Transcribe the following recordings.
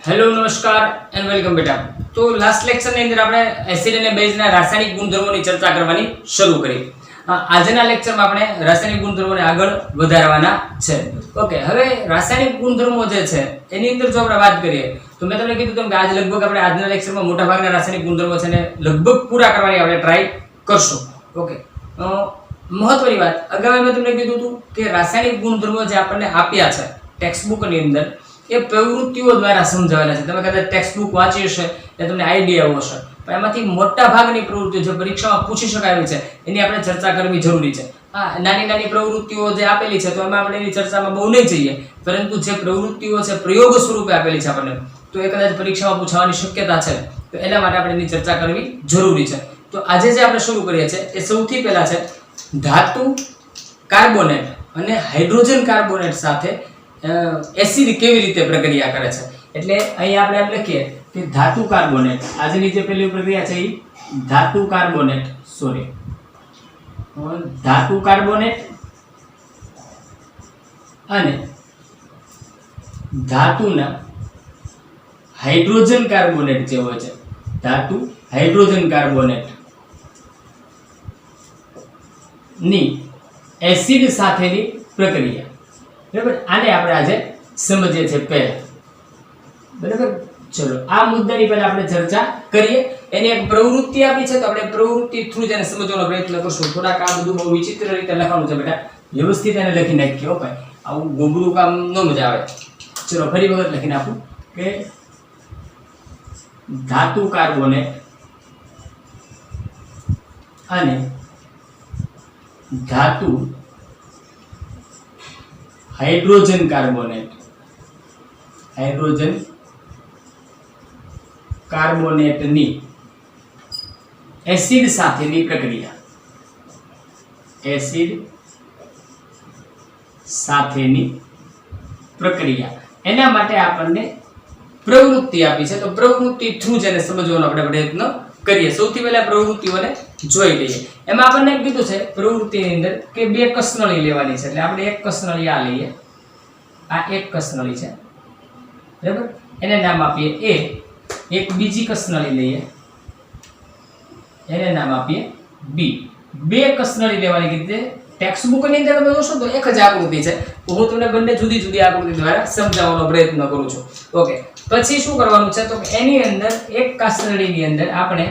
Hello नमस्कार and welcome बेटा। तो लास्ट लेक्चर ની અંદર આપણે એસિડ અને બેઝ ના રાસાયણિક ગુણધર્મોની ચર્ચા કરવાની શરૂ કરી। આજના લેક્ચરમાં આપણે રાસાયણિક ગુણધર્મોને આગળ વધારવાના છે। ઓકે, હવે રાસાયણિક ગુણધર્મો જે છે એની અંદર જો આપણે વાત કરીએ તો મેં તમને કીધું કે આજ લગભગ આપણે આજના લેક્ચરમાં મોટા ભાગના રાસાયણિક ગુણધર્મો છે ને લગભગ પૂરા કરવાની આપણે ટ્રાય કરશું। ઓકે, મહત્વની વાત અગાઉ મેં તમને કીધું હતું કે રાસાયણિક ગુણધર્મો જે આપણને આપ્યા છે ટેક્સ્ટ બુકની અંદર એ પ્રવૃત્તિઓ દ્વારા સમજાવેલા છે। તમે કદાચ ટેક્સ્ટ બુક વાંચી હશે એટલે તમને આઈડિયા હશે, પણ એમાંથી મોટા ભાગની પ્રવૃત્તિઓ જે પરીક્ષામાં પૂછી શકાય છે એની આપણે ચર્ચા કરવી જરૂરી છે। નાની નાની પ્રવૃત્તિઓ જે આપેલી છે તો એમાં આપણે એની ચર્ચામાં બહુ નહીં જઈએ, પરંતુ જે પ્રવૃત્તિઓ છે પ્રયોગ સ્વરૂપે આપેલી છે આપણને, તો એ કદાચ પરીક્ષામાં પૂછવાની શક્યતા છે, તો એના માટે આપણે એની ચર્ચા કરવી જરૂરી છે। તો આજે જે આપણે શરૂ કરીએ છીએ એ સૌથી પહેલા છે ધાતુ કાર્બોનેટ અને હાઇડ્રોજન કાર્બોનેટ સાથે એસિડ કેવી રીતે પ્રક્રિયા કરે છે। એટલે અહીં આપણે એમ લખીએ કે ધાતુ કાર્બોનેટ, આજની જે પહેલી પ્રક્રિયા છે એ ધાતુ કાર્બોનેટ ધાતુ કાર્બોનેટ અને ધાતુના હાઇડ્રોજન કાર્બોનેટ જે હોય છે, ધાતુ હાઇડ્રોજન કાર્બોનેટ ની એસિડ સાથેની પ્રક્રિયા, બરાબર। આને આપણે આજે સમજીએ છીએ પહેલા, બરાબર। ચલો આ મુદ્દાની પહેલા આપણે ચર્ચા કરીએ। એની એક પ્રવૃત્તિ આપી છે તો આપણે પ્રવૃત્તિ થ્રુ જેને સમજવાનો પ્રયત્ન કરશું। થોડાક આ બધું બહુ વિચિત્ર રીતે લખવાનું છે બેટા, વ્યવસ્થિત એને લખી નાખીએ। ઓકે, આવું ગોબરું કામ ન મજા આવે। ચલો ફરી વખત લખી નાખું કે ધાતુ કાર્બોનેટ અને ધાતુ હાઇડ્રોજન કાર્બોનેટની એસિડ સાથેની પ્રક્રિયા, એના માટે આપણને પ્રવૃત્તિ આપી છે। તો પ્રવૃત્તિ થ્રુ જેને સમજવાનો આપણે પ્રયત્ન કરીએ। સૌથી પહેલા પ્રવૃત્તિઓને જોઈ લઈએ। એમાં આપણને કીધું છે પ્રવૃત્તિની અંદર કે બે કસનળી લેવાની છે, એટલે આપણે એક કસનળી આ લઈએ, આ એક કસનળી છે, બરાબર, એને નામ આપીએ એ। એક બીજી કસનળી લઈએ, એને નામ આપીએ બી। બે કસનળી લેવાની કીધી ટેક્સ્ટ બુક ની અંદર તમે જોશો તો એક જ આકૃતિ છે, તો હું તમને બંને જુદી જુદી આકૃતિ દ્વારા સમજાવવાનો પ્રયત્ન કરું છું। ઓકે, પછી શું કરવાનું છે તો એની અંદર એક કસનળીની અંદર આપણે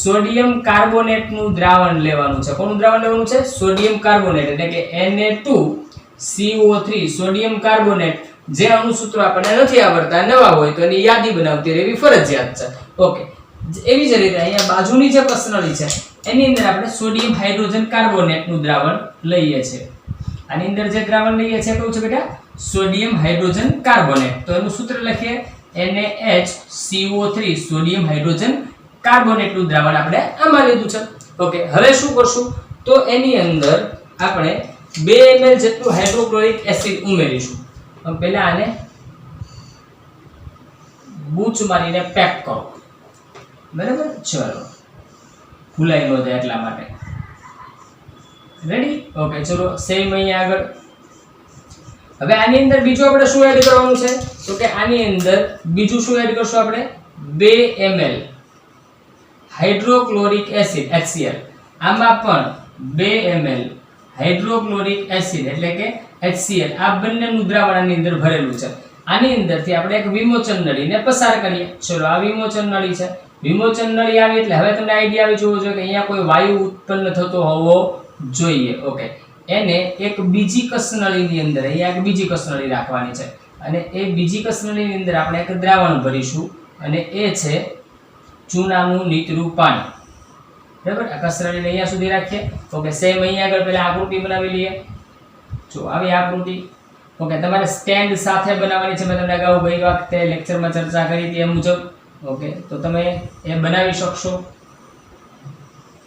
સોડિયમ કાર્બોનેટનું દ્રાવણ લેવાનું છે। કોનું દ્રાવણ લેવાનું છે? સોડિયમ કાર્બોનેટ, એટલે કે Na2CO3 સોડિયમ કાર્બોનેટ। જે અણુસૂત્રો આપણને નથી આવડતા, નવા હોય તો એની યાદી બનાવતી રહેવી ફરજિયાત છે। ઓકે, એવી જ રીતે અહીંયા બાજુની જે કસનળી છે એની અંદર આપણે સોડિયમ હાઇડ્રોજન કાર્બોનેટનું દ્રાવણ લઈએ છીએ। આની અંદર જે દ્રાવણ લઈએ છીએ કયું છે બેટા? Sodium hydrogen carbonate. તો એનું સૂત્ર લખીએ NaHCO3 સોડિયમ હાઇડ્રોજન કાર્બોનેટનું દ્રાવણ આપણે આમાં લીધું છે। ઓકે, હવે શું કરશું તો એની અંદર આપણે 2 ml જેટલું હાઇડ્રોક્લોરિક એસિડ ઉમેરીશું। પહેલા આને બૂચ મારીને પેક કરો, બરાબર। ચલો ભૂલાઈ ન જાય એટલા માટે રેડી। ઓકે, ચલો સેમ અહીંયા આગળ। હવે આની અંદર બીજું આપણે શું એડ કરવાનું છે તો કે આની અંદર બીજું શું એડ કરશું આપણે? 2 ml હાઇડ્રોક્લોરિક એસિડ HCl। આમાં પણ 2 ml હાઇડ્રોક્લોરિક એસિડ એટલે કે HCl, આ બંનેનું દ્રાવણ આની અંદર ભરેલું છે। આની અંદરથી આપણે એક વિમોચન નળીને પસાર કરીએ। ચલો આ વિમોચન નળી છે, વિમોચન નળી આવી એટલે હવે તમને આઈડિયા આવી જવો જોઈએ કે અહીંયા કોઈ વાયુ ઉત્પન્ન થતો હોવો જોઈએ। ઓકે, એને એક બીજી કસનળીની અંદર અહીંયા એક બીજી કસનળી રાખવાની છે અને એ બીજી કસનળીની અંદર આપણે એક દ્રાવણ ભરીશું અને એ છે ચૂનાનું નીતરું પાણી, બરાબર। આ કસનળીને અહીંયા સુધી રાખીએ। ઓકે, સેમ અહીંયા આગળ પહેલા આકૃતિ બનાવી લઈએ। જો આવી આકૃતિ। ઓકે, તમારે સ્ટેન્ડ સાથે બનાવવાની છે, મેં તમને અગાઉ ગઈ વખતે લેક્ચરમાં ચર્ચા કરી હતી એ મુજબ। ઓકે, તો તમે એ બનાવી શકશો,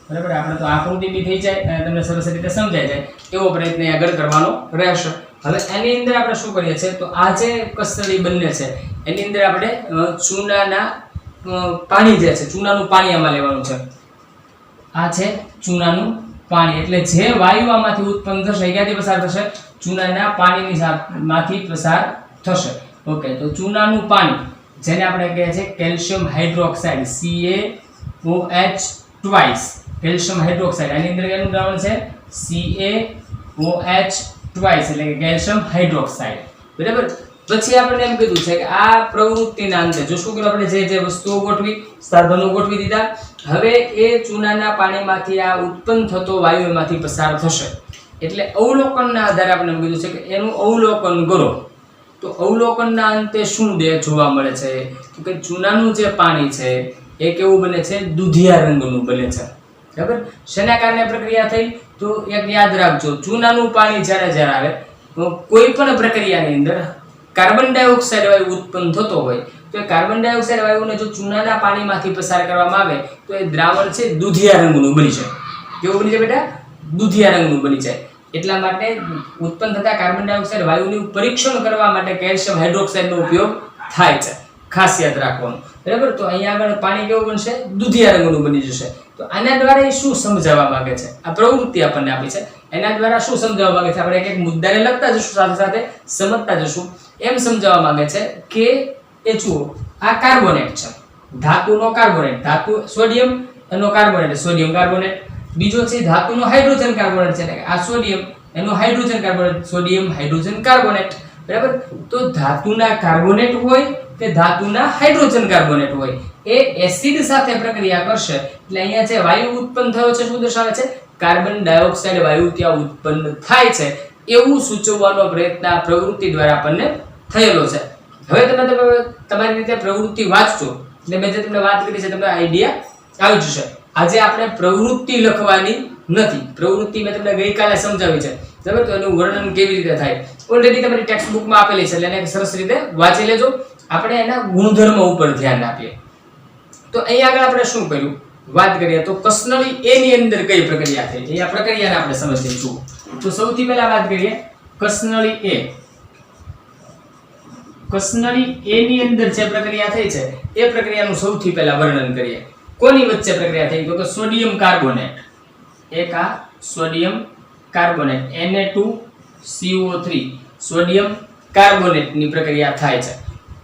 બરાબર। આપણે તો આકૃતિ બી થઈ જાય અને તમને સરસ રીતે સમજાઈ જાય એવો પ્રયત્ન આગળ કરવાનો રહેશે। હવે એની અંદર આપણે શું કરીએ છીએ તો આ જે કસનળી બંને છે એની અંદર આપણે ચૂનાના પાણી જે છે, ચૂનાનું પાણી આમાં લેવાનું છે। આ છે ચૂનાનું પાણી, એટલે જે વાયુ આમાંથી ઉત્પન્ન થશે ક્યાંથી પસાર થશે? ચૂનાના પાણીની માંથી પસાર થશે। ઓકે, તો ચૂનાનું પાણી જેને આપણે કહે છે calcium hydroxide CaOH twice, calcium hydroxide. આની અંદર એનું દ્રાવણ છે CaOH ટ્વાઇસ એટલે કે કેલ્શિયમ હાઇડ્રોક્સાઇડ. બરાબર. પછી આપણે એમ કીધું છે કે આ પ્રવૃત્તિના અંતે જો શું કર્યું, આપણે જે વસ્તુઓ ગોઠવી, સાધનો ગોઠવી દીધા, હવે એ ચૂનાના પાણીમાંથી આ ઉત્પન્ન થતો વાયુ એમાંથી પસાર થશે. એટલે અવલોકનના આધારે આપણે એમ કીધું છે કે એનું અવલોકન કરો. તો અવલોકનના અંતે શું જોવા મળે છે તો કે ચૂનાનું જે પાણી છે એ કેવું બને છે, દૂધિયા રંગનું બને છે. બરાબર. શેના કારણે પ્રક્રિયા થઈ તો એક યાદ રાખજો, ચૂનાનું પાણી જ્યારે આવે તો કોઈ પણ પ્રક્રિયાની અંદર કાર્બન ડાયોક્સાઇડ વાયુ ઉત્પન્ન થતો હોય તો એ કાર્બન ડાયોક્સાઇડ વાયુને જો ચૂનાના પાણીમાંથી પસાર કરવામાં આવે તો એ દ્રાવણ છે દૂધિયા રંગનું બની જાય. કેવું બની જાય બેટા? દૂધિયા રંગનું બની જાય. એટલા માટે ઉત્પન્ન થતા કાર્બન ડાયોક્સાઇડ વાયુનું પરીક્ષણ કરવા માટે કેલ્શિયમ હાઇડ્રોક્સાઇડનો ઉપયોગ થાય છે. ખાસ યાદ રાખવાનું. બરાબર. તો અહીંયા આગળ પાણી કેવું બનશે? દૂધિયા રંગનું બની જશે. તો આના દ્વારા એ શું સમજાવવા માંગે છે? આ પ્રવૃત્તિ આપણને આપી છે, એના દ્વારા શું સમજાવવા માંગે છે? આપણે એક એક મુદ્દાને લગતા જશું, સાથે સાથે સમજતા જશું. એમ સમજાવવા માંગે છે કે એ જુઓ, આ કાર્બોનેટ છે, ધાતુનો કાર્બોનેટ, ધાતુ સોડિયમ એનો કાર્બોનેટ, સોડિયમ કાર્બોનેટ. બીજો છે ધાતુનો હાઇડ્રોજન કાર્બોનેટ છે, એટલે કે આ સોડિયમ એનો hydrogen carbonate, sodium hydrogen carbonate. બરાબર. તો ધાતુના કાર્બોનેટ હોય કે ધાતુના હાઇડ્રોજન કાર્બોનેટ હોય, એ એસિડ સાથે પ્રક્રિયા કરશે એટલે અહીંયા જે વાયુ ઉત્પન્ન થયો છે શું દર્શાવે છે? કાર્બન ડાયોક્સાઇડ વાયુ ત્યાં ઉત્પન્ન થાય છે એવું સૂચવવાનો પ્રયત્ન આ પ્રવૃત્તિ દ્વારા આપણને થયેલો છે. હવે તમે તમારી રીતે પ્રવૃત્તિ વાંચજો એટલે મેં જે તમને વાત કરી છે તમને આઈડિયા આવી જશે. આજે આપણે પ્રવૃત્તિ લખવાની નથી, પ્રવૃત્તિ મેં તમને ગઈકાલે સમજાવી છે. બરાબર. તો એનું વર્ણન કેવી રીતે થાય ઓલરેડી તમારી ટેક્સ્ટ બુકમાં આપેલી છે, એટલે એને સરસ રીતે વાંચી લેજો. આપણે એના ગુણધર્મો ઉપર ધ્યાન આપીએ. તો અહીં આગળ આપણે શું કર્યું વાત કરીએ તો કસનળી A ની અંદર કઈ પ્રક્રિયા થઈ એ આ પ્રક્રિયાને આપણે સમજીશું. તો સૌથી પહેલા વાત કરીએ કસનળી A. કસનળી A ની અંદર જે પ્રક્રિયા થઈ છે એ પ્રક્રિયાનું સૌથી પહેલા વર્ણન કરીએ. કોની વચ્ચે પ્રક્રિયા થઈ તો કે સોડિયમ કાર્બોનેટ, એક આ sodium carbonate Na2CO3 sodium carbonate ની પ્રક્રિયા થાય છે.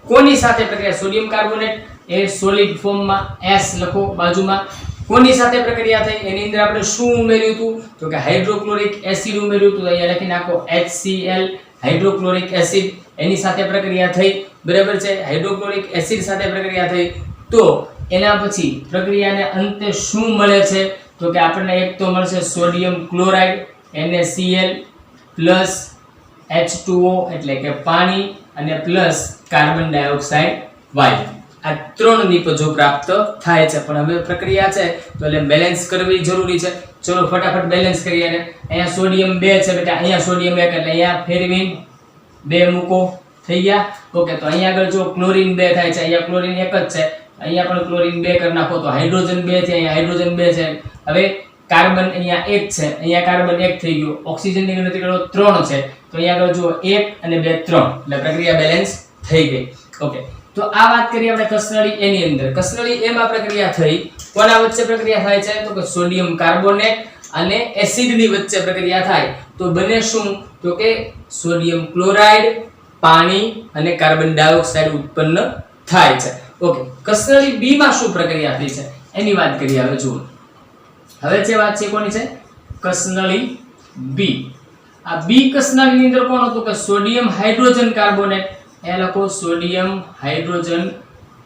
કોની સાથે પ્રક્રિયા? સોડિયમ કાર્બોનેટ એ સોલિડ ફોર્મમાં S લખો બાજુમાં. કોની સાથે પ્રક્રિયા થઈ એની અંદર આપણે શું ઉમેર્યું હતું તો કે હાઇડ્રોક્લોરિક એસિડ ઉમેર્યું હતું. અહીંયા લખી નાખો HCl હાઇડ્રોક્લોરિક એસિડ, એની સાથે પ્રક્રિયા થઈ. બરાબર છે. હાઇડ્રોક્લોરિક એસિડ સાથે પ્રક્રિયા થઈ. તો એના પછી પ્રક્રિયાને અંતે શું મળે છે તો કે આપણને એક તો મળશે sodium chloride NaCl plus H2O એટલે કે પાણી અને પ્લસ કાર્બન ડાયોક્સાઇડ વાયુ. આ ત્રણ નિપજો પ્રાપ્ત થાય છે. પણ હવે પ્રક્રિયા છે તો એટલે બેલેન્સ કરવી જરૂરી છે. ચલો ફટાફટ બેલેન્સ કરીએ. અહીંયા સોડિયમ 2 છે બેટા, અહીંયા સોડિયમ 1 એટલે અહીંયા ફેરવીને 2 મૂકો, થઈ ગયા. ઓકે. તો અહીંયા આગળ જો ક્લોરીન 2 થાય છે, અહીંયા ક્લોરીન 1 જ છે, અહીંયા પણ ક્લોરીન 2 કરી નાખો તો હાઇડ્રોજન 2 છે, અહીંયા હાઇડ્રોજન 2 છે. હવે કાર્બન અહીંયા 1 છે, અહીંયા કાર્બન 1 થઈ ગયું. ઓક્સિજનની ગણતરી કરો 3 છે તો અહીંયા આગળ જુઓ 1 અને 2 3 એટલે પ્રક્રિયા બેલેન્સ થઈ ગઈ. ઓકે. તો આ વાત કરીએ આપણે કસનળી A ની અંદર. કસનળી A માં પ્રક્રિયા થઈ. કોના વચ્ચે પ્રક્રિયા થાય છે તો કે સોડિયમ કાર્બોનેટ અને એસિડ ની વચ્ચે પ્રક્રિયા થાય તો બને શું તો કે સોડિયમ ક્લોરાઇડ, પાણી અને કાર્બન ડાયોક્સાઇડ ઉત્પન્ન થાય છે. ઓકે. કસનળી B માં શું પ્રક્રિયા થઈ છે એની વાત કરીએ. હવે જુઓ, હવે જે વાત છે કોની છે? કસનળી B. આ B કસનળીની અંદર કોણ હતું કે સોડિયમ હાઇડ્રોજન કાર્બોનેટ, એ લખો સોડિયમ હાઇડ્રોજન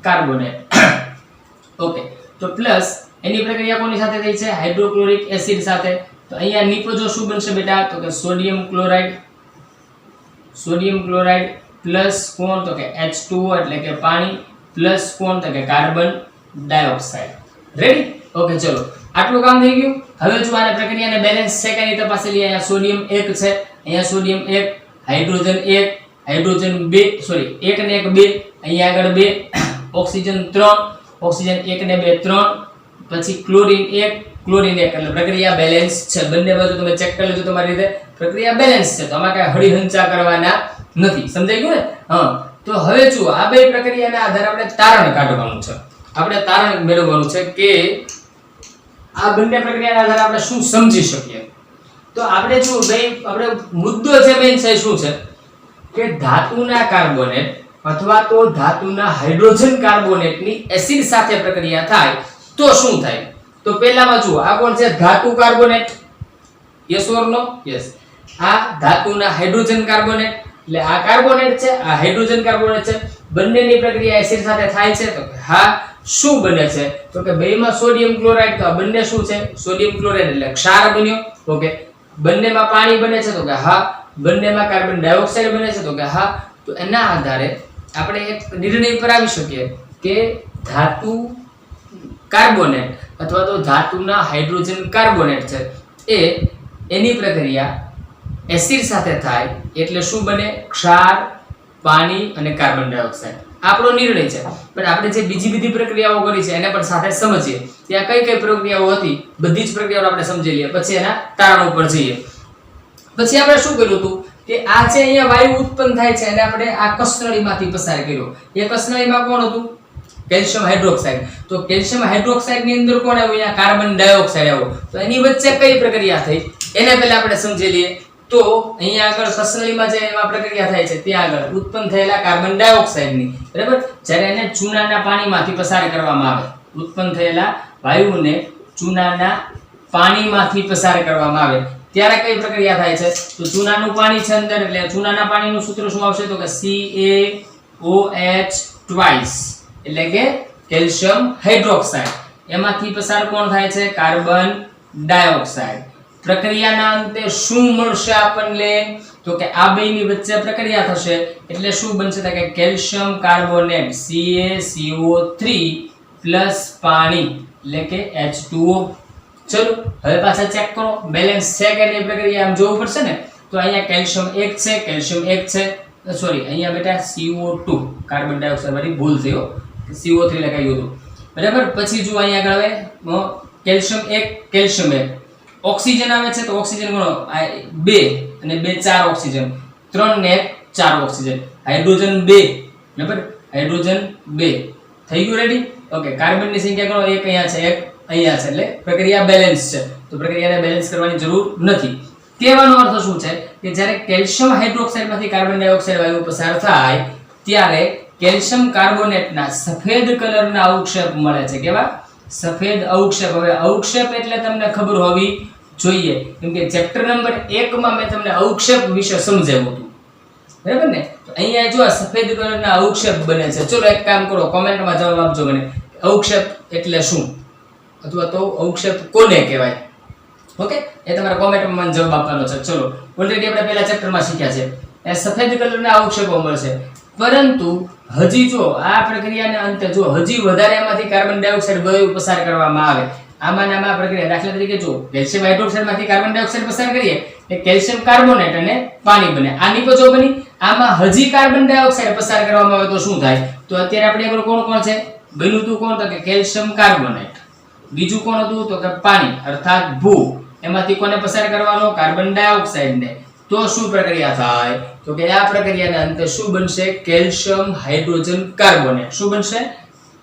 કાર્બોનેટ. ઓકે. તો પ્લસ એની પ્રક્રિયા કોની સાથે થઈ છે? હાઇડ્રોક્લોરિક એસિડ સાથે. તો અહીંયા નિપજો શું બનશે બેટા તો કે સોડિયમ ક્લોરાઇડ પ્લસ કોણ તો કે H2O એટલે કે પાણી પ્લસ કોણ તો કે કાર્બન ડાયોક્સાઇડ. રેડી? ઓકે. ચલો આટલું કામ થઈ ગયું. હવે જો આને પ્રક્રિયાને બેલેન્સ છે કે નહીં તપાસી લઈએ. અહીંયા સોડિયમ 1 છે, અહીંયા સોડિયમ 1, હાઇડ્રોજન 1, હાઇડ્રોજન 2 સોરી 1 ને 1 2, અહીંયા આગળ 2, ઓક્સિજન 3, ઓક્સિજન 1 ને 2 3, પછી ક્લોરીન 1, ક્લોરીન 1 એટલે પ્રક્રિયા બેલેન્સ છે. બંને બાજુ તમે ચેક કરી લેજો તમારી રીતે પ્રક્રિયા બેલેન્સ છે. તો આમાં કાંઈ હળીહંચા કરવાના નથી. સમજાઈ ગયું ને? હા. તો હવે જુઓ આ બે પ્રક્રિયાના આધારે આપણે તારણ કાઢવાનું છે. આપણે તારણ મેળવવાનું છે કે આ બંને પ્રક્રિયાના આધારે આપણે શું સમજી શકીએ. તો આપણે જો આપણે મુદ્દો છે મેઈન છે શું છે કે ધાતુના કાર્બોનેટ અથવા તો ધાતુના હાઇડ્રોજન કાર્બોનેટની એસિડ સાથે પ્રક્રિયા થાય તો શું થાય? તો પહેલામાં જુઓ, આ કોણ છે? ધાતુ carbonate. Yes or no? Yes. આ ધાતુના હાઇડ્રોજન કાર્બોનેટ, એટલે આ કાર્બોનેટ છે, આ હાઇડ્રોજન કાર્બોનેટ છે. બંનેની પ્રક્રિયા એસિડ સાથે થાય છે તો હા, શું બને છે? તો કે બેમાં સોડિયમ ક્લોરાઇડ, તો આ બંને શું છે? સોડિયમ ક્લોરાઇડ એટલે ક્ષાર બન્યો. ઓકે. બંનેમાં પાણી બને છે તો કે હા. બંનેમાં કાર્બન ડાયોક્સાઇડ બને છે તો કે હા. તો એના આધારે આપણે એક નિર્ણય પર આવી શકીએ કે ધાતુ કાર્બોનેટ અથવા તો ધાતુના હાઇડ્રોજન કાર્બોનેટ છે એ એની પ્રક્રિયા એસિડ સાથે થાય એટલે શું બને? ક્ષાર, પાણી અને કાર્બન ડાયોક્સાઇડ. આપણો નિર્ણય છે. પણ આપણે જે બીજી બધી પ્રક્રિયાઓ કરી છે એને પણ સાથે સમજીએ. ત્યાં કઈ કઈ પ્રક્રિયાઓ હતી, બધી જ પ્રક્રિયાઓ આપણે સમજી લઈએ, પછી એના તારણો પર જઈએ. પછી આપણે શું કર્યું હતું કે આ જે અહીંયા વાયુ ઉત્પન્ન થાય છે એને આપણે આ કસનળીમાંથી પસાર કર્યો. એ કસનળીમાં કોણ હતું? Calcium hydroxide. તો કેલ્શિયમ હાઇડ્રોક્સાઇડ ની અંદર કોણ આવ્યું? અહીંયા કાર્બન ડાયોક્સાઇડ આવ્યો. તો એની વચ્ચે કઈ પ્રક્રિયા થઈ એને પહેલા આપણે સમજી લઈએ. તો અહીંયા આગળ કસનળીમાં જે એમાં પ્રક્રિયા થાય છે ત્યાં આગળ ઉત્પન્ન થયેલા કાર્બન ડાયોક્સાઇડની, બરાબર, જ્યારે એને ચૂનાના પાણીમાંથી પસાર કરવામાં આવે, ઉત્પન્ન થયેલા વાયુને ચૂનાના પાણીમાંથી પસાર કરવામાં આવે ત્યારે કઈ પ્રક્રિયા થાય છે? તો ચૂનાનું પાણી છે અંદર, એટલે ચૂનાના પાણીનું સૂત્ર શું આવશે? તો કે CaOH ટ્વાઇસ, એટલે કે કેલ્શિયમ હાઇડ્રોક્સાઇડ. એમાંથી પસાર કોણ થાય છે? Carbon dioxide. પ્રક્રિયાના અંતે શું મળશે આપણને? તો કે આ બેની વચ્ચે પ્રક્રિયા થશે એટલે શું બનશે? તો કે કેલ્શિયમ કાર્બોનેટ CaCO3 પ્લસ પાણી એટલે કે H2O. ચલો હવે પાછા ચેક કરો, બેલેન્સ છે કે નહીં પ્રક્રિયા આમ જોવું પડશે ને. તો અહીંયા કેલ્શિયમ 1 છે, કેલ્શિયમ 1 છે, સોરી અહીંયા બેટા CO2 કાર્બન ડાયોક્સાઇડ વાળી ભૂલ થઈ હો, CO3 લખાયું હતું, બરાબર. પછી જો અહીંયા આગળ હવે કેલ્શિયમ 1, કેલ્શિયમ 1, ઓક્સિજન આવે છે તો ઓક્સિજન ગણો 2 અને 2 4 ઓક્સિજન, 3 ને 4 ઓક્સિજન, હાઇડ્રોજન 2, બરાબર, હાઇડ્રોજન 2 થઈ ગયું. રેડી? ઓકે. કાર્બનની સંખ્યા ગણો, 1 અહીંયા છે, 1 અહીંયા છે, એટલે પ્રક્રિયા બેલેન્સ છે. તો પ્રક્રિયાને બેલેન્સ કરવાની જરૂર નથી. કહેવાનો અર્થ શું છે કે જ્યારે કેલ્શિયમ હાઇડ્રોક્સાઇડમાંથી કાર્બન ડાયોક્સાઇડ વાયુ પસાર થાય ત્યારે કેલ્શિયમ કાર્બોનેટના સફેદ કલરના અવક્ષેપ મળે છે. કેવા? સફેદ અવક્ષેપ. હવે અવક્ષેપ એટલે તમને ખબર હોવી જોઈએ, કેમ કે ચેપ્ટર નંબર 1 માં મેં તમને અવક્ષેપ વિશે સમજાવ્યું હતું, બરાબર ને. તો અહીંયા જો સફેદ કલરના અવક્ષેપ બને છે. ચલો એક કામ કરો, કોમેન્ટમાં જવાબ આપજો મને, અવક્ષેપ એટલે શું, અથવા તો અવક્ષેપ કોને કહેવાય? ઓકે, એ તમારા કોમેન્ટમાં મને જવાબ આપવાનો છે. ચલો, ઓલરેડી આપણે પહેલા ચેપ્ટરમાં શીખ્યા છે એ સફેદ કલરના અવક્ષેપો મળશે, પરંતુ હજી જો આ પ્રક્રિયાના અંતે જો હજી વધારે એમાંથી કાર્બન ડાયોક્સાઇડ વાયુ પસાર કરવામાં આવે, આમાં પ્રક્રિયા, દાખલા તરીકે જો કેલ્શિયમ હાઇડ્રોક્સાઇડમાંથી કાર્બન ડાયોક્સાઇડ પસાર કરીએ એટલે કેલ્શિયમ કાર્બોનેટ અને પાણી બને. આ નિપજો બની, આમાં હજી કાર્બન ડાયોક્સાઇડ પસાર કરવામાં આવે તો શું થાય? તો અત્યારે આપણે આગળ કોણ છે બન્યું હતું? કોણ? તો કે કેલ્શિયમ કાર્બોનેટ. બીજું કોણ હતું? તો કે પાણી અર્થાત ભૂ. એમાંથી કોને પસાર કરવાનો? કાર્બન ડાયોક્સાઇડને. તો શું પ્રક્રિયા થાય? તો કે આ પ્રક્રિયાના અંતે શું બનશે? Calcium hydrogen carbonate. શું બનશે?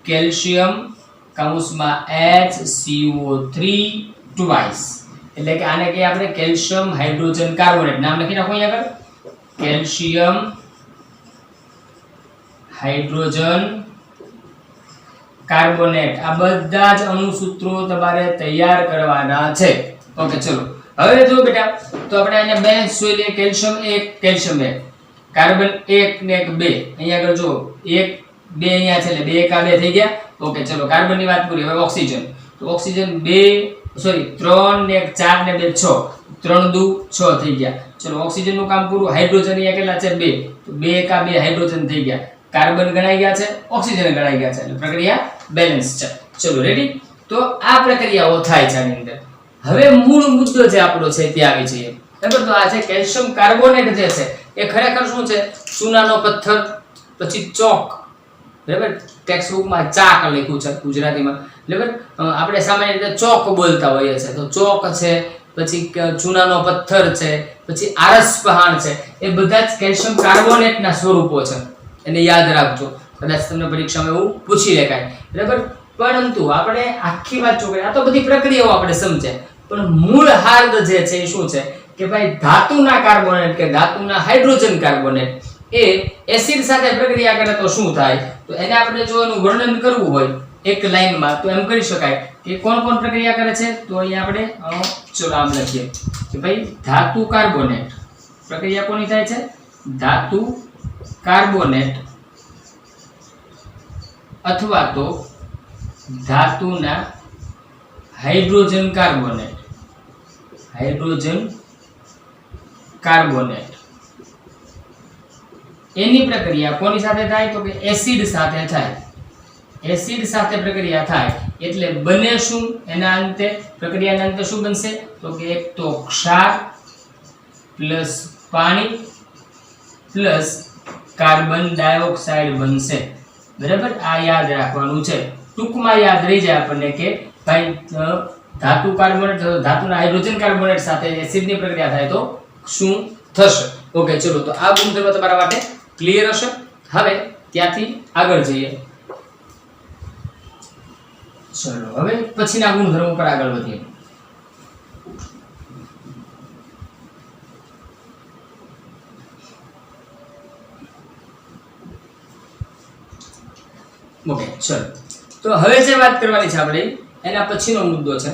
કેલ્શિયમ કૌંસમાં HCO3 ટ્વાઇસ, એટલે કે આને કહીએ આપણે કેલ્શિયમ હાઇડ્રોજન કાર્બોનેટ. નામ લખી નાખો અહીંયા આગળ, કેલ્શિયમ હાઇડ્રોજન કાર્બોનેટ. આ બધા જ અણુસૂત્રો તમારે તૈયાર કરવાના છે. ઓકે, ચલો હવે જો બેટા, તો આપણે અહીંયા બેલેન્સ જોઈ લઈએ. કેલ્શિયમ 1, કેલ્શિયમ 1, કાર્બન 1 ને 1 2. અહીંયા આગળ જો 1 2 અહીંયા છે એટલે 2 1 2 થઈ ગયા. ઓકે, ચલો કાર્બનની વાત પૂરી. હવે ઓક્સિજન, તો ઓક્સિજન 3 ને 1 4 ને 2 6, 3 દુ 6 થઈ ગયા. ચલો ઓક્સિજનનું કામ પૂરું. હાઇડ્રોજન અહીંયા કેટલા છે? 2, તો 2 1 2 હાઇડ્રોજન થઈ ગયા. કાર્બન ગણાઈ ગયા છે, ઓક્સિજન ગણાઈ ગયા છે, એટલે પ્રક્રિયા બેલેન્સ છે. ચલો રેડી? તો આ પ્રક્રિયાઓ થાય છે આની અંદર. હવે મૂળ મુદ્દો જે આપણો છે ત્યાં આવી જઈએ, બરાબર. તો આ છે કેલ્શિયમ કાર્બોનેટ જે છે એ ખરેખર શું છે? ચૂનાનો પથ્થર, પછી ચોક, બરાબર. ટેક્સ્ટ બુકમાં ચાક લખ્યું છે ગુજરાતીમાં, બરાબર. આપણે સામાન્ય રીતે ચોક બોલતા હોઈએ છીએ. તો ચોક છે, પછી ચૂનાનો પથ્થર છે, પછી આરસ પહાણ છે, એ બધા જ કેલ્શિયમ કાર્બોનેટના સ્વરૂપો છે. એને યાદ રાખજો, કદાચ તમને પરીક્ષામાં એવું પૂછી લેખાય, બરાબર. પરંતુ આપણે આખી વાત જો કરીએ, આ તો બધી પ્રક્રિયાઓ આપણે સમજ્યા, પણ મૂળ હાર્દ જે છે એ શું છે કે ભાઈ ધાતુના કાર્બોનેટ કે ધાતુના હાઇડ્રોજન કાર્બોનેટ એ એસિડ સાથે પ્રક્રિયા કરે તો શું થાય? તો એને આપણે જો એનું વર્ણન કરવું હોય એક લાઈનમાં તો એમ કરી શકાય કે કોણ કોણ પ્રક્રિયા કરે છે. તો અહીંયા આપણે ચલો આમ લખીએ કે ભાઈ ધાતુ કાર્બોનેટ પ્રક્રિયા કોની થાય છે? ધાતુ કાર્બોનેટ અથવા તો ધાતુના હાઇડ્રોજન કાર્બોનેટ એની પ્રક્રિયા કોની સાથે થાય? તો કે એસિડ સાથે થાય. એસિડ સાથે પ્રક્રિયા થાય એટલે બને શું? એના અંતે પ્રક્રિયાના અંતે શું બનશે? તો કે એક તો ક્ષાર પ્લસ પાણી પ્લસ કાર્બન ડાયોક્સાઇડ બનશે. બરાબર, આ યાદ રાખવાનું છે. ટૂંકમાં યાદ રહી જાય આપણને કે ભાઈ ધાતુ કાર્બોનેટ ધાતુના હાઇડ્રોજન કાર્બોનેટ સાથે એસિડની પ્રક્રિયા થાય તો શું થશે. ઓકે, ચલો તો આ ગુણધર્મ તમારા માટે ક્લિયર હશે. હવે ત્યાંથી આગળ જઈએ. ચલો હવે પછીના ગુણધર્મો પર આગળ વધીએ. ઓકે, ચલો તો હવે જે વાત કરવાની છે આપણે એના પછીનો મુદ્દો છે.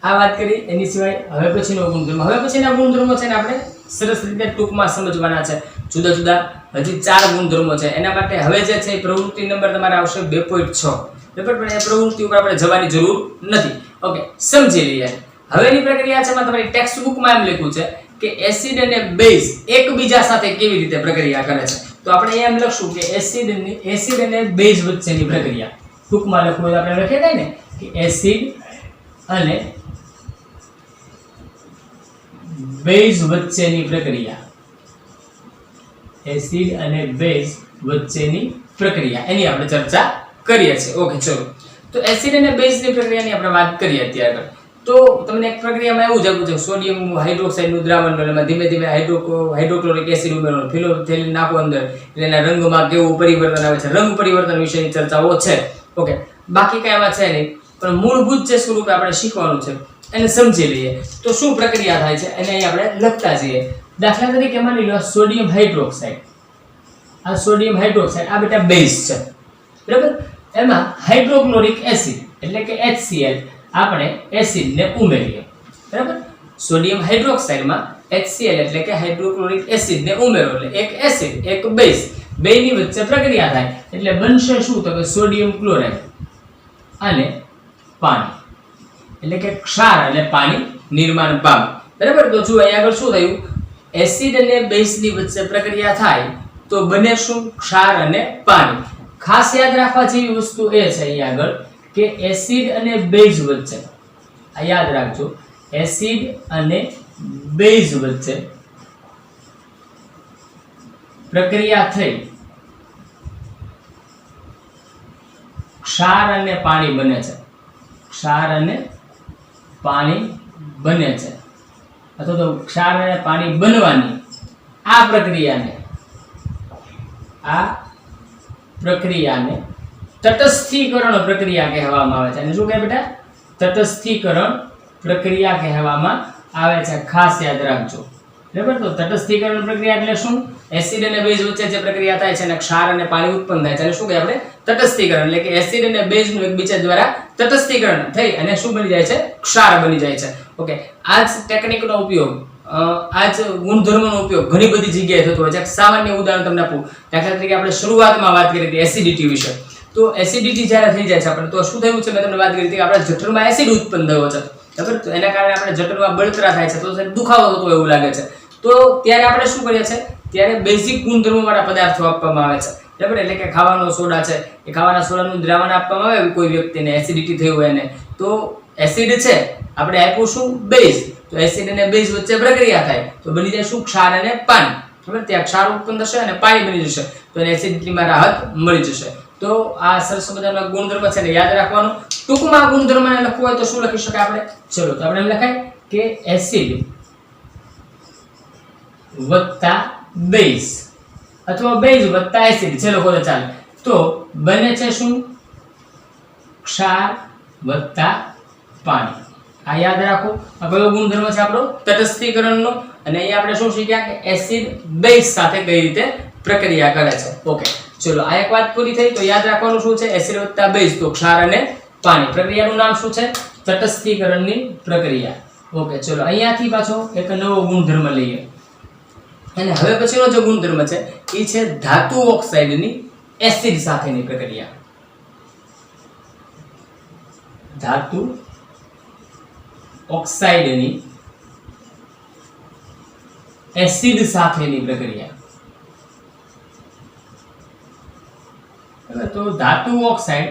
આ વાત કરી એની સિવાય હવે પછીનો ગુણધર્મ. હવે પછીના ગુણધર્મો છે ને આપણે સરસ રીતે ટૂંકમાં સમજવાના છે. જુદા જુદા હજી 4 ગુણધર્મો છે. એના માટે હવે જે છે એ પ્રવૃત્તિ નંબર તમારે આવશે 2.6. બરાબર, પણ એ પ્રવૃત્તિ ઉપર આપણે જવાની જરૂર નથી. ઓકે, સમજી લઈએ. હવેની પ્રક્રિયા છે એમાં તમારી ટેક્સ્ટ બુકમાં એમ લખ્યું છે કે એસિડ અને બેઝ એકબીજા સાથે કેવી રીતે પ્રક્રિયા કરે છે. તો આપણે એમ લખશું કે એસિડ અને બેઝ વચ્ચેની પ્રક્રિયા. ટૂંકમાં લખવું હોય આપણે લખી દઈએ ને કે એસિડ અને બેઝ વચ્ચેની પ્રક્રિયા. એસિડ અને બેઝ વચ્ચેની પ્રક્રિયા એની આપણે ચર્ચા કરીએ છીએ. ઓકે, ચલો તો એસિડ અને બેઝની પ્રક્રિયાની આપણે વાત કરીએ અત્યારે. તો તમને એક પ્રક્રિયામાં એવું જ છે સોડિયમ હાઇડ્રોક્સાઇડનું દ્રાવણ લો, એમાં ધીમે ધીમે હાઇડ્રોક્લોરિક એસિડ ઉમેરવાનું, ફિનોલ્ફથેલિન નાખો અંદર એટલે એના રંગમાં કેવું પરિવર્તન આવે છે. રંગ પરિવર્તન વિશેની ચર્ચાઓ છે. ઓકે, બાકી કઈ એમાં છે નહીં, પણ મૂળભૂત જે સ્વરૂપે આપણે શીખવાનું છે એને સમજી લઈએ. તો શું પ્રક્રિયા થાય છે એને અહીં આપણે લખતા જઈએ. દાખલા તરીકે માની લો સોડિયમ હાઇડ્રોક્સાઇડ. આ સોડિયમ હાઇડ્રોક્સાઇડ આ બેટા બેઝ છે. બરાબર, એમાં હાઇડ્રોક્લોરિક એસિડ એટલે કે HCl આપણે એસિડને ઉમેરીએ. બરાબર, સોડિયમ હાઇડ્રોક્સાઇડમાં HCl એટલે કે હાઇડ્રોક્લોરિક એસિડને ઉમેરો એટલે એક એસિડ એક બેઝ બેની વચ્ચે પ્રક્રિયા થાય એટલે બનશે શું? તો કે સોડિયમ ક્લોરાઇડ અને પાણી એટલે કે ક્ષાર અને પાણી નિર્માણ પામે. બરાબર, તો જો અહીંયા આગળ શું થયું? એસિડ અને બેઝની વચ્ચે પ્રક્રિયા થાય તો બને શું? ક્ષાર અને પાણી. ખાસ યાદ રાખવા જેવી વસ્તુ એ છે અહીંયા આગળ કે એસિડ અને બેઝ વચ્ચે, આ યાદ રાખજો, એસિડ અને બેઝ વચ્ચે પ્રક્રિયા થઈ ક્ષાર અને પાણી બને છે. ક્ષાર અને પાણી બને છે અથવા તો ક્ષાર અને પાણી બનવાની આ પ્રક્રિયાને તટસ્થીકરણ પ્રક્રિયા કહેવામાં આવે છે. અને શું કહે બેટા? તટસ્થીકરણ પ્રક્રિયા કહેવામાં આવે છે. ખાસ યાદ રાખજો. બરાબર, તો તટસ્થીકરણ પ્રક્રિયા એટલે શું? એસિડ અને બેઝ વચ્ચે જે પ્રક્રિયા થાય છે અને ક્ષાર અને પાણી ઉત્પન્ન થાય છે અને શું કહે આપણે? તટસ્થીકરણ એટલે કે એસિડ અને બેઝનું એકબીજા દ્વારા તટસ્થીકરણ થઈ અને શું બની જાય છે? ક્ષાર બની જાય છે. ઓકે, આ જ ટેકનિકનો ઉપયોગ આ જ ગુણધર્મનો ઉપયોગ ઘણી બધી જગ્યાએ થતો હોય છે. સામાન્ય ઉદાહરણ તમને આપું. દાખલા તરીકે આપણે શરૂઆતમાં વાત કરી હતી એસિડિટી વિશે. તો એસિડિટી જ્યારે થઈ જાય છે આપણે તો શું થયું છે? મેં તમને વાત કરી હતી કે આપણા જઠરમાં એસિડ ઉત્પન્ન થયો છે. બરાબર, તો એના કારણે આપણે જઠરમાં બળતરા થાય છે, તો દુખાવો થતો એવું લાગે છે. તો ત્યારે આપણે શું કરીએ છીએ? ત્યારે બેઝિક ગુણધર્મો વાળા પદાર્થો આપવામાં આવે છે. બરાબર, એટલે કે ખાવાનો સોડા છે, એ ખાવાના સોડાનું દ્રાવણ આપવામાં આવે કોઈ વ્યક્તિને એસિડિટી થઈ હોય એને, તો એસિડ છે આપણે આપ્યું શું? બેઝ. તો એસિડ અને બેઝ વચ્ચે પ્રક્રિયા થાય તો બની જાય શું? ક્ષાર અને પાણી. બરાબર, ત્યાં ક્ષાર ઉત્પન્ન થશે અને પાણી બની જશે તો એને એસિડિટીમાં રાહત મળી જશે. તો આ સરસ મજાનો ગુણધર્મ છે ને યાદ રાખવાનું. ટૂંકમાં આ ગુણધર્મને લખવું હોય તો શું લખી શકાય આપણે? ચલો તો આપણે એમ લખાય કે એસિડ વત્તા બેઝ અથવા બેઝ વત્તા એસિડ છે લખો તો ચાલે. તો બને છે શું? ક્ષાર વત્તા પાણી. આ યાદ રાખો. આ કયો ગુણધર્મ છે આપણો? તટસ્થીકરણનો. અને અહીંયા આપણે શું શીખ્યા કે એસિડ બેઝ સાથે કઈ રીતે પ્રક્રિયા કરે છે. ઓકે, ચલો આ એક વાત પૂરી થઈ. તો યાદ રાખવાનું શું છે? એસિડ વત્તા બેઝ તો ક્ષાર અને પાણી. પ્રક્રિયાનું નામ શું છે? તટસ્થીકરણની પ્રક્રિયા. ઓકે, ચલો અહીંયાથી પાછો એક નવો ગુણધર્મ લઈએ. અને હવે પછીનો જે ગુણધર્મ છે એ છે ધાતુ ઓક્સાઇડની એસિડ સાથેની પ્રક્રિયા. ધાતુ ઓક્સાઇડની એસિડ સાથેની પ્રક્રિયા. તો ધાતુ ઓક્સાઇડ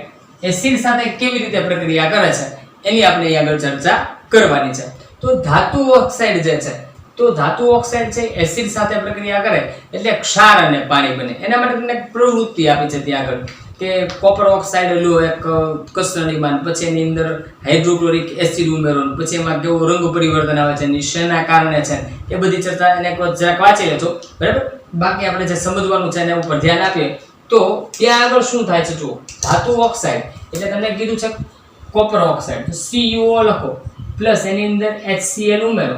એસિડ સાથે કેવી રીતે પ્રક્રિયા કરે છે એની આપણે અહીં આગળ ચર્ચા કરવાની છે. તો ધાતુ ઓક્સાઇડ જે છે, તો ધાતુ ઓક્સાઇડ છે એસિડ સાથે પ્રક્રિયા કરે એટલે ક્ષાર અને પાણી બને. એના માટે તમને એક પ્રવૃત્તિ આપી છે ત્યાં આગળ કે કોપર ઓક્સાઇડ લો એક કસરણીમાં, પછી એની અંદર હાઇડ્રોક્લોરિક એસિડ ઉમેરો, પછી એમાં કેવું રંગ પરિવર્તન આવે છે, નિશાના કારણે છે, એ બધી ચર્ચા એને જરાક વાંચી લેજો, બરાબર. બાકી આપણે જે સમજવાનું છે એના ઉપર ધ્યાન આપીએ તો ત્યાં આગળ શું થાય છે જુઓ. ધાતુ ઓક્સાઇડ એટલે તમને કીધું છે કોપર ઓક્સાઇડ, તો CuO લખો પ્લસ એની અંદર HCl ઉમેરો,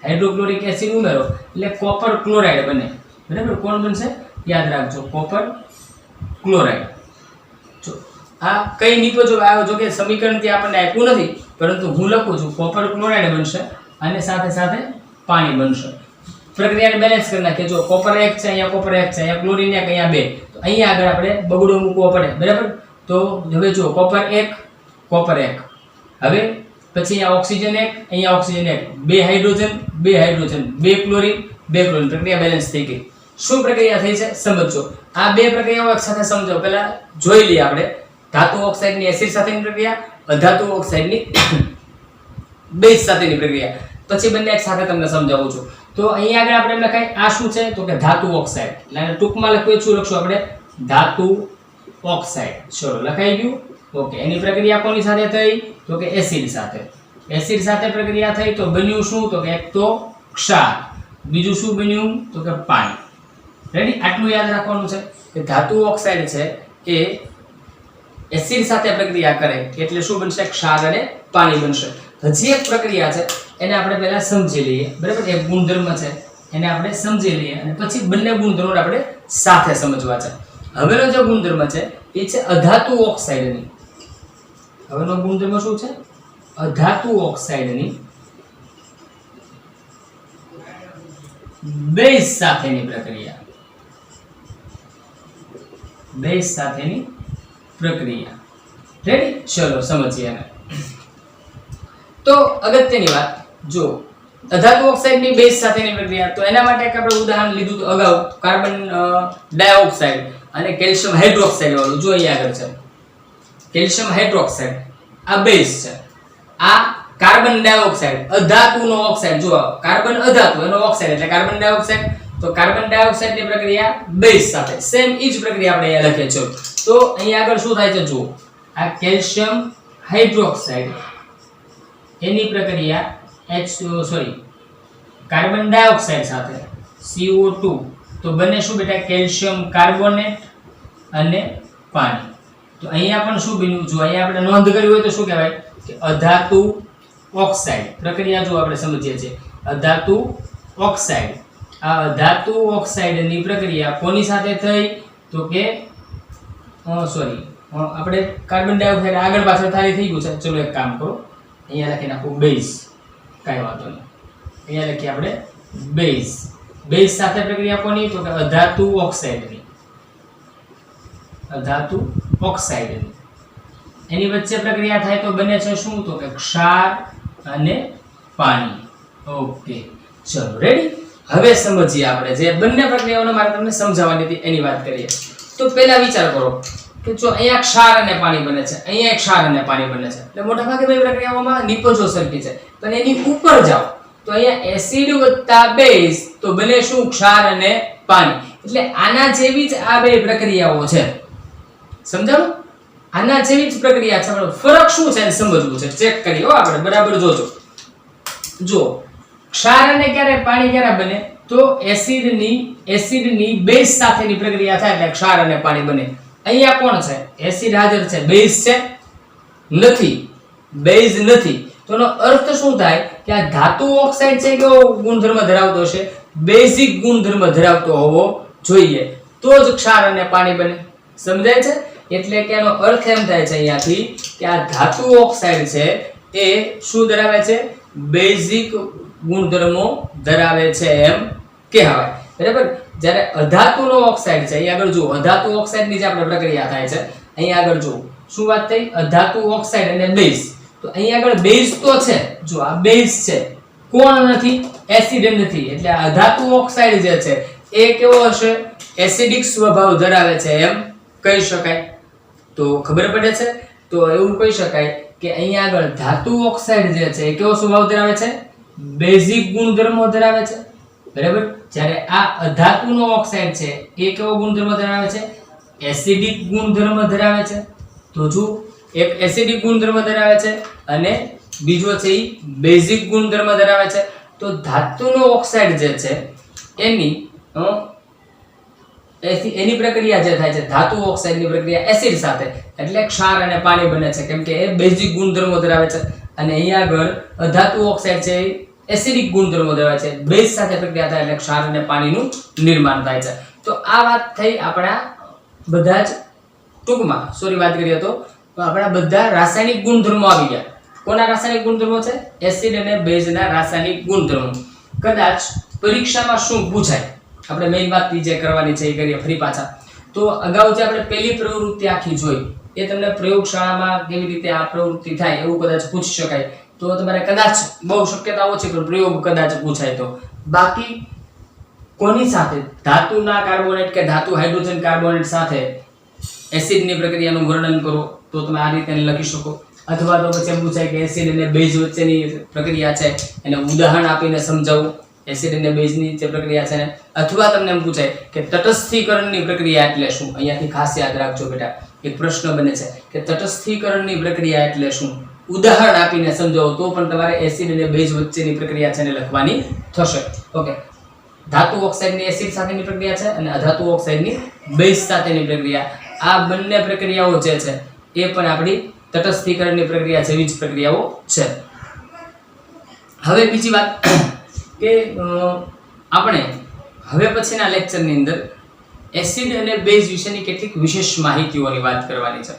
હાઇડ્રોક્લોરિક એસિડ ઉમેરો એટલે કોપર ક્લોરાઇડ બને, બરાબર. કોણ બનશે? યાદ રાખજો, કોપર ક્લોરાઇડ. જો આ કઈ નિપજો આવ્યો, જો કે સમીકરણ ત્યાં આપણને આપ્યું નથી, પરંતુ હું લખું છું કોપર ક્લોરાઇડ બનશે અને સાથે સાથે પાણી બનશે. પ્રક્રિયાને બેલેન્સ કરી નાખીએ. જો કોપર 1 છે, અહીંયા કોપર 1 છે, અહીંયા ક્લોરીન 1, અહીંયા 2, તો અહીંયા આગળ આપણે બગડો મૂકવો પડે, બરાબર. તો હવે જો કોપર 1 કોપર 1, હવે પછી અહીંયા ઓક્સિજન 1 અહીંયા oxygen 1, 2 hydrogen 2 hydrogen 2 chlorine 2 chlorine, પ્રક્રિયા બેલેન્સ થઈ ગઈ. શું પ્રક્રિયા થઈ છે સમજો. આ બે પ્રક્રિયાઓ એક સાથે સમજો. પહેલા જોઈ લઈએ આપણે ધાતુ ઓક્સાઇડની એસિડ સાથેની પ્રક્રિયા, અધાતુ ઓક્સાઇડની બેઝ સાથેની પ્રક્રિયા, પછી બંને એક સાથે તમને સમજાવું છું. તો અહીંયા આગળ આપણે લખાય આ શું છે તો કે ધાતુ ઓક્સાઇડ, એટલે ટૂંકમાં લખીએ શું લખશું આપણે? ધાતુ ઓક્સાઇડ. ચલો લખાઈ ગયું. ઓકે, એની પ્રક્રિયા કોની સાથે થઈ તો કે એસિડ સાથે. એસિડ સાથે પ્રક્રિયા થઈ તો બન્યું શું તો કે એક તો ક્ષાર, બીજું શું બન્યું તો કે પાણી. રેડી? આટલું યાદ રાખવાનું છે કે ધાતુ ઓક્સાઇડ છે એ એસિડ સાથે પ્રક્રિયા કરે એટલે શું બનશે? ક્ષાર અને પાણી બનશે. હજી એક પ્રક્રિયા છે એને આપણે પહેલા સમજી લઈએ, બરાબર. એક ગુણધર્મ છે એને આપણે સમજી લઈએ અને પછી બંને ગુણધર્મો આપણે સાથે સમજવા છે. હવેનો જે ગુણધર્મ છે એ છે અધાતુ ઓક્સાઇડની. હવેનો ગુણધર્મ શું છે? અધાતુ ઓક્સાઇડની બેઝ સાથેની પ્રક્રિયા. બેઝ સાથેની પ્રક્રિયા. રેડી? ચલો સમજીએ એને. તો અગત્યની વાત જો અધાતુ ઓક્સાઇડની બેઝ સાથેની પ્રક્રિયા, તો એના માટે એક આપણે ઉદાહરણ લીધું હતું અગાઉ, કાર્બન ડાયોક્સાઇડ અને કેલ્શિયમ હાઇડ્રોક્સાઇડ વાળું. જો અહીંયા આગળ છે કેલ્શિયમ હાઇડ્રોક્સાઇડ, આ બેઝ છે. આ કાર્બન ડાયોક્સાઇડ અધાતુનો ઓક્સાઇડ. જો કાર્બન અધાતુ એનો ઓક્સાઇડ એટલે કાર્બન ડાયોક્સાઇડ. તો કાર્બન ડાયોક્સાઇડની પ્રક્રિયા બેઝ સાથે, સેમ ઈ જ પ્રક્રિયા આપણે અહીંયા લખીએ છીએ. તો અહીંયા આગળ શું થાય છે જુઓ, આ કેલ્શિયમ હાઇડ્રોક્સાઇડ એની પ્રક્રિયા કાર્બન ડાયોક્સાઇડ સાથે CO2, તો બંને શું બેટા? કેલ્શિયમ કાર્બોનેટ અને પાણી. તો અહીંયા પણ શું બન્યું? જો અહીંયા આપણે નોંધ કરી હોય તો શું કહેવાય કે અધાતુ ઓક્સાઇડ. પ્રક્રિયા જો આપણે સમજીએ છીએ અધાતુ ઓક્સાઇડ. આ અધાતુ ઓક્સાઇડની પ્રક્રિયા કોની સાથે થઈ તો કે આપણે કાર્બન ડાયોક્સાઇડ આગળ પાછળ થાય થઈ ગયું છે. ચલો એક કામ કરો, અહીંયા લખી નાખું બેઝ, કાંઈ વાંધો નહીં. અહીંયા લખીએ આપણે બેઝ. બેઝ સાથે પ્રક્રિયા કોની તો કે અધાતુ ઓક્સાઇડની. અધાતુ ઓક્સાઇડની એની વચ્ચે પ્રક્રિયા થાય તો બને છે શું તો કે ક્ષાર અને પાણી. ઓકે, ચલો રેડી? હવે સમજીએ આપણે જે બંને પ્રક્રિયાઓને મારે તમને સમજાવવાની હતી એની વાત કરીએ. તો પહેલા વિચાર કરો કે જો અહીંયા ક્ષાર અને પાણી બને છે, અહીંયા ક્ષાર અને પાણી બને છે, એટલે મોટાભાગે બે પ્રક્રિયાઓમાં નિપજો સરખી છે. પણ એની ઉપર જાઓ તો અહીંયા એસિડ વત્તા બેઝ તો બને શું? ક્ષાર અને પાણી. એટલે આના જેવી જ આ બે પ્રક્રિયાઓ છે. સમજાણું? આના જેવી જ પ્રક્રિયા છે, પણ ફરક શું છે એને સમજવું છે. ચેક કરીએ હો આપણે, બરાબર જોજો. જો ક્ષાર અને ક્યારે પાણી ક્યારે બને તો એસિડની બેઝ સાથેની પ્રક્રિયા થાય એટલે ક્ષાર અને પાણી બને. અહીંયા કોણ છે? એસિડ હાજર છે, બેઝ છે નથી, બેઝ નથી. તો એનો અર્થ શું થાય કે આ ધાતુ ઓક્સાઇડ છે કેવો ગુણધર્મ ધરાવતો છે? બેઝિક ગુણધર્મ ધરાવતો હોવો જોઈએ. તો જ ક્ષાર અને પાણી બને. સમજાય છે? એટલે કે એનો અર્થ એમ થાય છે અહીંયાથી કે આ ધાતુ ઓક્સાઇડ છે એ શું ધરાવે છે? બેઝિક ગુણધર્મો ધરાવે છે એમ કહેવાય. બરાબર. જ્યારે અધાતુનો ઓક્સાઇડ છે, અહીં આગળ જુઓ, અધાતુ ઓક્સાઇડની જે આપણે પ્રક્રિયા થાય છે, અહીં આગળ જુઓ શું વાત થઈ? અધાતુ ઓક્સાઇડ અને બેઝ. તો અહીં આગળ બેઝ તો છે, જો આ બેઝ છે, કોણ નથી? એસિડ નથી. એટલે અધાતુ ઓક્સાઇડ જે છે એ કેવો હશે? એસિડિક સ્વભાવ ધરાવે છે એમ કહી શકાય. તો ખબર પડે છે? તો એવું કહી શકાય કે અહીંયા આગળ ધાતુ ઓક્સાઇડ જે છે એ કેવો સ્વભાવ ધરાવે છે? બેઝિક ગુણધર્મો ધરાવે છે. બરાબર. જ્યારે આ અધાતુનો ઓક્સાઇડ છે એ કેવો ગુણધર્મ ધરાવે છે? એસિડિક ગુણધર્મ ધરાવે છે. તો જો એક એસિડિક ગુણધર્મ ધરાવે છે અને બીજો છે એ બેઝિક ગુણધર્મ ધરાવે છે. તો ધાતુનો ઓક્સાઇડ જે છે એની પ્રક્રિયા જે થાય છે, ધાતુ ઓક્સાઇડની પ્રક્રિયા એસિડ સાથે, એટલે ક્ષાર અને પાણી બને છે, કેમ કે એ બેઝિક ગુણધર્મો ધરાવે છે. અને અહીંયા આગળ અધાતુ ઓક્સાઇડ છે એસિડિક ગુણધર્મો ધરાવે છે, બેઝ સાથે પ્રક્રિયા થાય એટલે ક્ષાર અને પાણીનું નિર્માણ થાય છે. તો આ વાત થઈ આપણા બધા જ ટૂંકમાં વાત કરીએ તો આપણા બધા રાસાયણિક ગુણધર્મો આવી ગયા. કોના રાસાયણિક ગુણધર્મો છે? એસિડ અને બેઝના રાસાયણિક ગુણધર્મો. કદાચ પરીક્ષામાં શું પૂછાય, આપણે મેઇન વાત જે કરવાની છે એ કરીએ ફરી પાછા. તો અગાઉ જે આપણે પહેલી પ્રવૃત્તિ આખી જોઈ એ તમને પ્રયોગશાળામાં કેવી રીતે આ પ્રવૃત્તિ થાય એવું કદાચ પૂછી શકાય. તો તમારે કદાચ બહુ શક્યતા ઓછી પણ પ્રયોગ કદાચ પૂછાય તો. બાકી કોની સાથે? ધાતુના કાર્બોનેટ કે ધાતુ હાઇડ્રોજન કાર્બોનેટ સાથે એસિડની પ્રક્રિયાનું વર્ણન કરો, તો તમે આ રીતે લખી શકો. અથવા તો પછી એમ પૂછાય કે એસિડ અને બેઝ વચ્ચેની પ્રક્રિયા છે એને ઉદાહરણ આપીને સમજાવું, એસિડ અને બેઝની જે પ્રક્રિયા છે ને. અથવા તમને એમ પૂછાય કે તટસ્થીકરણની પ્રક્રિયા એટલે શું? અહીંયાથી ખાસ યાદ રાખજો બેટા, એક પ્રશ્ન બને છે કે તટસ્થીકરણની પ્રક્રિયા એટલે શું? ઉદાહરણ આપીને સમજાવો તો પણ તમારે એસિડ અને બેઝ વચ્ચેની પ્રક્રિયા છે ને લખવાની થશે. ઓકે. ધાતુ ઓક્સાઇડની એસિડ સાથેની પ્રક્રિયા છે અને અધાતુ ઓક્સાઇડની બેઝ સાથેની પ્રક્રિયા. આ બંને પ્રક્રિયાઓ જે છે એ પણ આપણી તટસ્થીકરણની પ્રક્રિયા જેવી જ પ્રક્રિયાઓ છે. હવે બીજી વાત કે આપણે હવે પછીના લેક્ચરની અંદર એસિડ અને બેઝ વિશેની કેટલીક વિશેષ માહિતીઓની વાત કરવાની છે.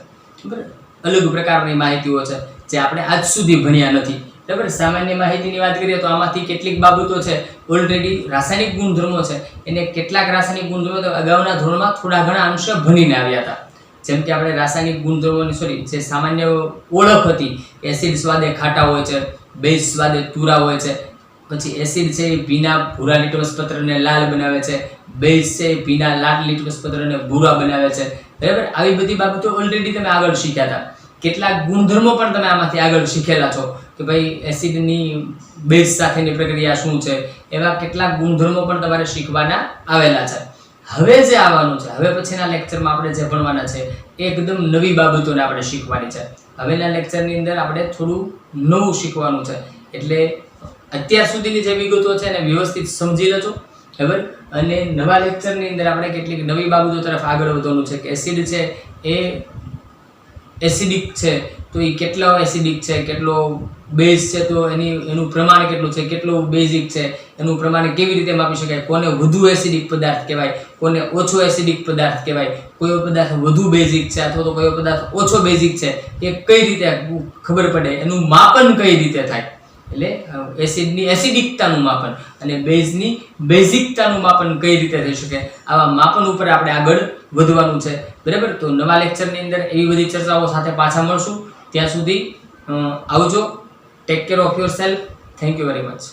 બરાબર. અલગ પ્રકારની માહિતીઓ છે જે આપણે આજ સુધી ભણ્યા નથી. બરાબર. સામાન્ય માહિતીની વાત કરીએ તો આમાંથી કેટલીક બાબતો છે ઓલરેડી રાસાયણિક ગુણધર્મો છે એને કેટલાક રાસાયણિક ગુણધર્મો તો અગાઉના ધોરણમાં થોડા ઘણા અંશે ભણીને આવ્યા હતા. જેમ કે આપણે રાસાયણિક ગુણધર્મોની જે સામાન્ય ઓળખ હતી, એસિડ સ્વાદે ખાટા હોય છે, બેઝ સ્વાદે તુરા હોય છે. પછી એસિડ છે એ ભીના ભૂરા લિટમસ પત્રને લાલ બનાવે છે, બેઝ છે એ ભીના લાલ લિટમસ પત્રને ભૂરા બનાવે છે. બરાબર. આવી બધી બાબતો ઓલરેડી તમે આગળ શીખ્યા હતા. કેટલાક ગુણધર્મો પણ તમે આમાંથી આગળ શીખેલા છો કે ભાઈ એસિડની બેઝ સાથેની પ્રક્રિયા શું છે, એવા કેટલાક ગુણધર્મો પણ તમારે શીખવાના આવેલા છે. હવે જે આવવાનું છે, હવે પછીના લેક્ચરમાં આપણે જે ભણવાના છે એ એકદમ નવી બાબતોને આપણે શીખવાની છે. હવેના લેક્ચરની અંદર આપણે થોડું નવું શીખવાનું છે. એટલે અત્યાર સુધીની જે વિગતો છે એને વ્યવસ્થિત સમજી લેજો. બરાબર. અને નવા લેક્ચરની અંદર આપણે કેટલીક નવી બાબતો તરફ આગળ વધવાનું છે કે એસિડ છે એ એસિડિક છે તો એ કેટલો એસિડિક છે, કેટલો બેઝ છે તો એનું પ્રમાણ કેટલું છે, કેટલું બેઝિક છે, એનું પ્રમાણ કેવી રીતે માપી શકાય, કોને વધુ એસિડિક પદાર્થ કહેવાય, કોને ઓછો એસિડિક પદાર્થ કહેવાય, કયો પદાર્થ વધુ બેઝિક છે અથવા તો કયો પદાર્થ ઓછો બેઝિક છે એ કઈ રીતે ખબર પડે, એનું માપન કઈ રીતે થાય. એટલે એસિડની એસિડિકતાનું માપન અને બેઝની બેઝિકતાનું માપન કઈ રીતે થઈ શકે, આવા માપન ઉપર આપણે આગળ વધવાનું છે. બરાબર. તો નવા લેક્ચરની અંદર એવી બધી ચર્ચાઓ સાથે પાછા મળશું. ત્યાં સુધી આવજો. Take care of your self. Thank you very much.